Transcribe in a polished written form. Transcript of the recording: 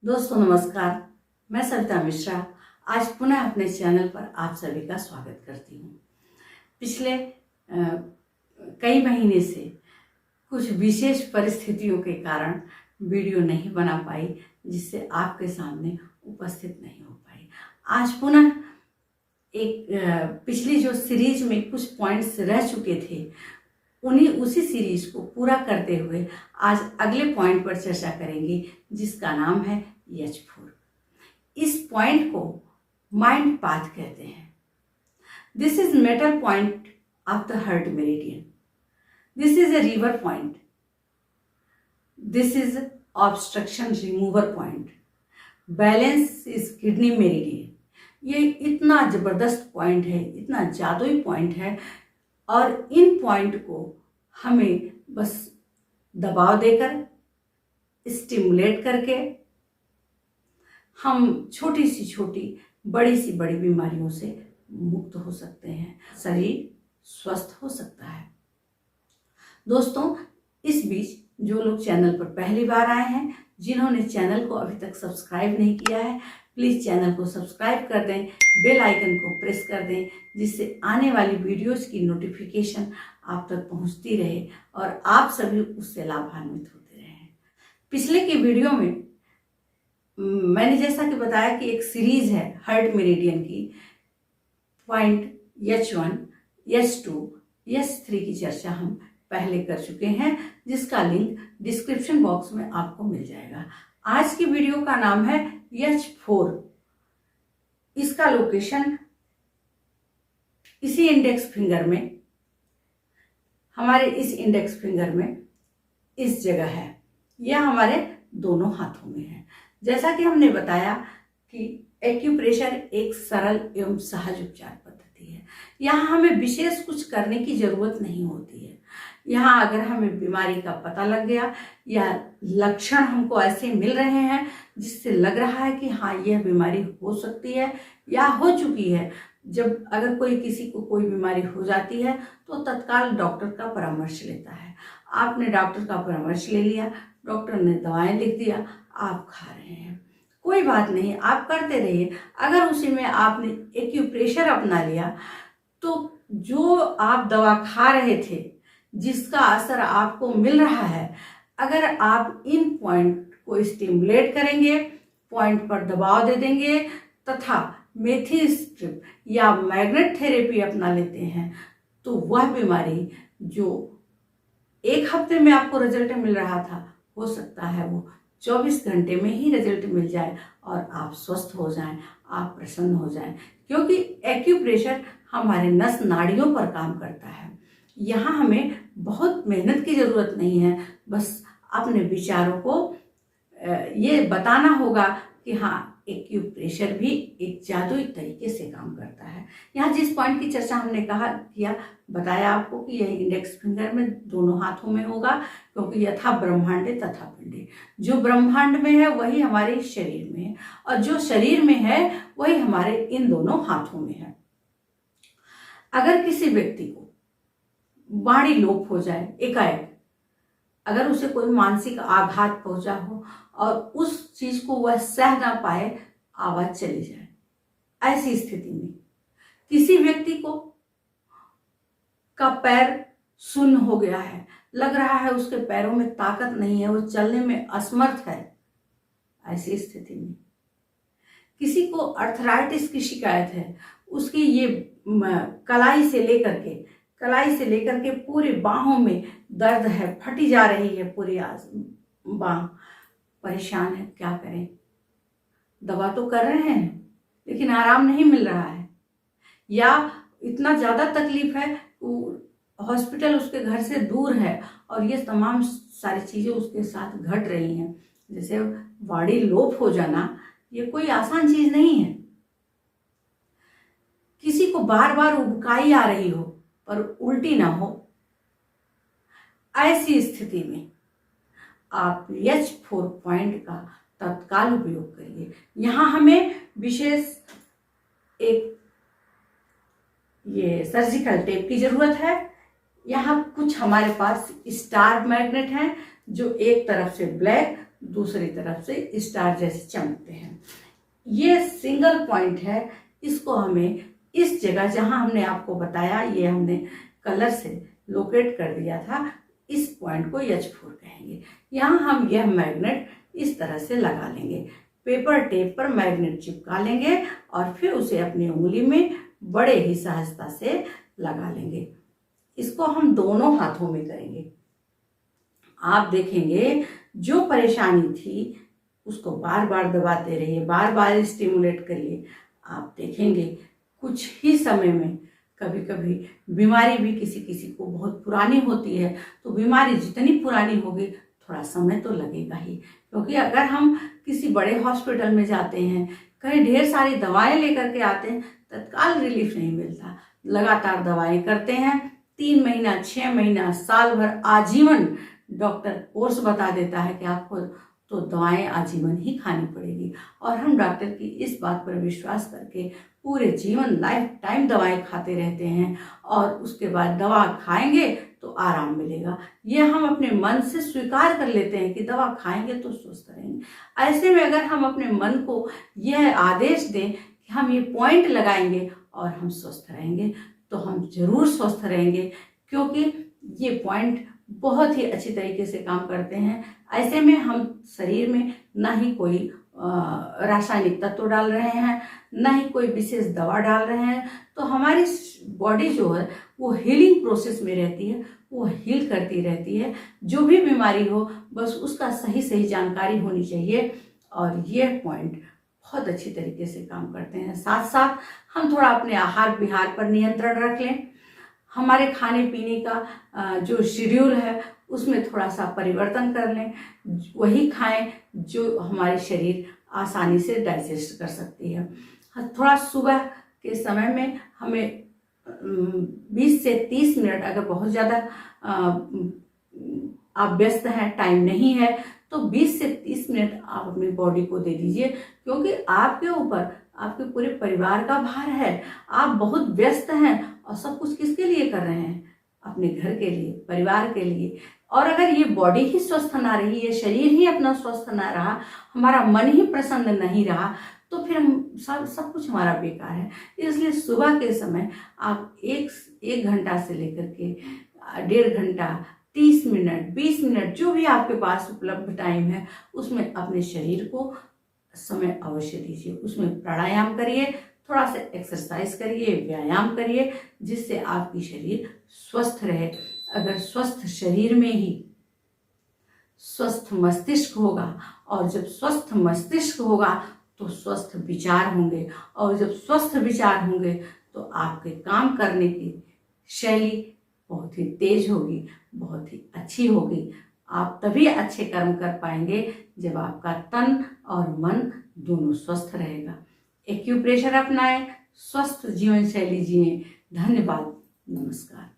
दोस्तों नमस्कार, मैं सविता मिश्रा आज पुनः अपने चैनल पर आप सभी का स्वागत करती हूँ। पिछले कई महीने से कुछ विशेष परिस्थितियों के कारण वीडियो नहीं बना पाई, जिससे आपके सामने उपस्थित नहीं हो पाई। आज पुनः एक पिछली जो सीरीज में कुछ पॉइंट्स रह चुके थे, उसी सीरीज को पूरा करते हुए आज अगले पॉइंट पर चर्चा करेंगे, जिसका नाम है H4। इस पॉइंट को माइंड पाथ कहते हैं। This is metal point of the heart meridian. This is a river point. This is obstruction remover point. Balance is kidney meridian. ये इतना जबरदस्त पॉइंट है, इतना जादुई पॉइंट है, और इन पॉइंट को हमें बस दबाव देकर, स्टिमुलेट करके हम छोटी सी छोटी, बड़ी सी बड़ी बीमारियों से मुक्त हो सकते हैं, शरीर स्वस्थ हो सकता है। दोस्तों, इस बीच जो लोग चैनल पर पहली बार आए हैं, जिन्होंने चैनल को अभी तक सब्सक्राइब नहीं किया है, प्लीज़ चैनल को सब्सक्राइब कर दें, बेल आइकन को प्रेस कर दें, जिससे आने वाली वीडियोस की नोटिफिकेशन आप तक पहुंचती रहे और आप सभी उससे लाभान्वित होते रहें। पिछले की वीडियो में मैंने जैसा कि बताया कि एक सीरीज है हार्ट मेरिडियन की, पॉइंट H1, H2, H3 की चर्चा हम पहले कर चुके हैं, जिसका लिंक डिस्क्रिप्शन बॉक्स में आपको मिल जाएगा। आज की वीडियो का नाम है H4। इसका लोकेशन इसी इंडेक्स फिंगर में, हमारे इस इंडेक्स फिंगर में इस जगह है। यह हमारे दोनों हाथों में है। जैसा कि हमने बताया कि एक्यूप्रेशर एक सरल एवं सहज उपचार पद्धति है। यहाँ हमें विशेष कुछ करने की जरूरत नहीं होती है। यहाँ अगर हमें बीमारी का पता लग गया या लक्षण हमको ऐसे मिल रहे हैं जिससे लग रहा है कि हाँ, यह बीमारी हो सकती है या हो चुकी है, जब अगर किसी को कोई बीमारी हो जाती है तो तत्काल डॉक्टर का परामर्श लेता है। आपने डॉक्टर का परामर्श ले लिया, डॉक्टर ने दवाएं लिख दिया, आप खा रहे हैं, कोई बात नहीं, आप करते रहिए। अगर उसी में आपने एक्यूप्रेशर अपना लिया तो जो आप दवा खा रहे थे, जिसका असर आपको मिल रहा है, अगर आप इन पॉइंट को स्टिमुलेट करेंगे, पॉइंट पर दबाव दे देंगे तथा मेथी स्ट्रिप या मैग्नेट थेरेपी अपना लेते हैं, तो वह बीमारी जो एक हफ्ते में आपको रिजल्ट मिल रहा था, हो सकता है वो 24 घंटे में ही रिजल्ट मिल जाए और आप स्वस्थ हो जाएं, आप प्रसन्न हो जाएं, क्योंकि एक्यूप्रेशर हमारे नस नाड़ियों पर काम करता है। यहाँ हमें बहुत मेहनत की ज़रूरत नहीं है, बस अपने विचारों को ये बताना होगा कि हाँ, एक्यूप्रेशर भी एक जादुई तरीके से काम करता है। यहाँ जिस पॉइंट की चर्चा हमने बताया आपको कि यह इंडेक्स फिंगर में दोनों हाथों में होगा, क्योंकि यथा ब्रह्मांडे तथा पिंडे। जो ब्रह्मांड में है वही हमारे शरीर में है, और जो शरीर में है वही हमारे इन दोनों हाथों में है। अगर किसी व्यक्ति को वाणी लोप हो जाए एकाएक, अगर उसे कोई मानसिक आघात पहुंचा हो और उस चीज को वह सह ना पाए, आवाज चली जाए, ऐसी स्थिति में किसी व्यक्ति का पैर सुन्न हो गया है, लग रहा है उसके पैरों में ताकत नहीं है, वो चलने में असमर्थ है, ऐसी स्थिति में किसी को अर्थराइटिस की शिकायत है, उसकी ये कलाई से लेकर के पूरी बाहों में दर्द है, फटी जा रही है पूरी बाह, परेशान है, क्या करें? दवा तो कर रहे हैं लेकिन आराम नहीं मिल रहा है, या इतना ज़्यादा तकलीफ है, हॉस्पिटल उसके घर से दूर है और ये तमाम सारी चीज़ें उसके साथ घट रही हैं। जैसे वाणी लोप हो जाना, ये कोई आसान चीज़ नहीं है। किसी को बार बार उबकाई आ रही हो पर उल्टी ना हो, ऐसी स्थिति में आप H4 पॉइंट का तत्काल उपयोग करिए। यहाँ हमें विशेष एक ये सर्जिकल टेप की जरूरत है। यहाँ कुछ हमारे पास स्टार मैग्नेट हैं, जो एक तरफ से ब्लैक दूसरी तरफ से स्टार जैसे चमकते हैं। ये सिंगल पॉइंट है, इसको हमें इस जगह जहां हमने आपको बताया, ये हमने कलर से लोकेट कर दिया था, इस पॉइंट को H4 कहेंगे। यहाँ हम यह मैग्नेट इस तरह से लगा लेंगे, पेपर टेप पर मैग्नेट चिपका लेंगे और फिर उसे अपनी उंगली में बड़े ही सहजता से लगा लेंगे। इसको हम दोनों हाथों में करेंगे। आप देखेंगे जो परेशानी थी उसको बार बार दबाते रहिए, बार बार स्टिमुलेट करिए। आप देखेंगे कुछ ही समय में, कभी कभी बीमारी भी किसी किसी को बहुत पुरानी होती है, तो बीमारी जितनी पुरानी होगी थोड़ा समय तो लगेगा ही, क्योंकि अगर हम किसी बड़े हॉस्पिटल में जाते हैं, कहीं ढेर सारी दवाएं लेकर के आते हैं, तत्काल रिलीफ नहीं मिलता। लगातार दवाएं करते हैं, 3 महीना, 6 महीना, साल भर, आजीवन डॉक्टर कोर्स बता देता है कि आपको तो दवाएं आजीवन ही खानी पड़ेगी, और हम डॉक्टर की इस बात पर विश्वास करके पूरे जीवन लाइफ टाइम दवाएं खाते रहते हैं, और उसके बाद दवा खाएंगे तो आराम मिलेगा। ये हम अपने मन से स्वीकार कर लेते हैं कि दवा खाएंगे तो स्वस्थ रहेंगे। ऐसे में अगर हम अपने मन को यह आदेश दें कि हम ये पॉइंट लगाएंगे और हम स्वस्थ रहेंगे, तो हम जरूर स्वस्थ रहेंगे, क्योंकि ये पॉइंट बहुत ही अच्छी तरीके से काम करते हैं। ऐसे में हम शरीर में ना ही कोई रासायनिक तत्व डाल रहे हैं, ना ही कोई विशेष दवा डाल रहे हैं, तो हमारी बॉडी जो है वो हीलिंग प्रोसेस में रहती है, वो हील करती रहती है। जो भी बीमारी हो बस उसका सही सही जानकारी होनी चाहिए, और ये पॉइंट बहुत अच्छी तरीके से काम करते हैं। साथ साथ हम थोड़ा अपने आहार विहार पर नियंत्रण रख लें, हमारे खाने पीने का जो शेड्यूल है उसमें थोड़ा सा परिवर्तन कर लें, वही खाएं जो हमारे शरीर आसानी से डाइजेस्ट कर सकती है। थोड़ा सुबह के समय में हमें 20 से 30 मिनट, अगर बहुत ज़्यादा आप व्यस्त हैं, टाइम नहीं है, तो 20 से 30 मिनट आप अपनी बॉडी को दे दीजिए, क्योंकि आपके ऊपर आपके पूरे परिवार का भार है। आप बहुत व्यस्त हैं और सब कुछ किसके लिए कर रहे हैं? अपने घर के लिए, परिवार के लिए। और अगर ये बॉडी ही स्वस्थ ना रही, ये शरीर ही अपना स्वस्थ ना रहा, हमारा मन ही प्रसन्न नहीं रहा, तो फिर हम सब कुछ हमारा बेकार है। इसलिए सुबह के समय आप एक घंटा से लेकर के 1.5 घंटा, 30 मिनट, 20 मिनट, जो भी आपके पास उपलब्ध टाइम है, उसमें अपने शरीर को समय अवश्य दीजिए। उसमें प्राणायाम करिए, थोड़ा सा एक्सरसाइज करिए, व्यायाम करिए, जिससे आपकी शरीर स्वस्थ रहे। अगर स्वस्थ शरीर में ही स्वस्थ मस्तिष्क होगा, और जब स्वस्थ मस्तिष्क होगा तो स्वस्थ विचार होंगे, और जब स्वस्थ विचार होंगे तो आपके काम करने की शैली बहुत ही तेज होगी, बहुत ही अच्छी होगी। आप तभी अच्छे कर्म कर पाएंगे जब आपका तन और मन दोनों स्वस्थ रहेगा। एक्यूप्रेशर अपनाएं, स्वस्थ जीवन शैली जिएं। धन्यवाद, नमस्कार।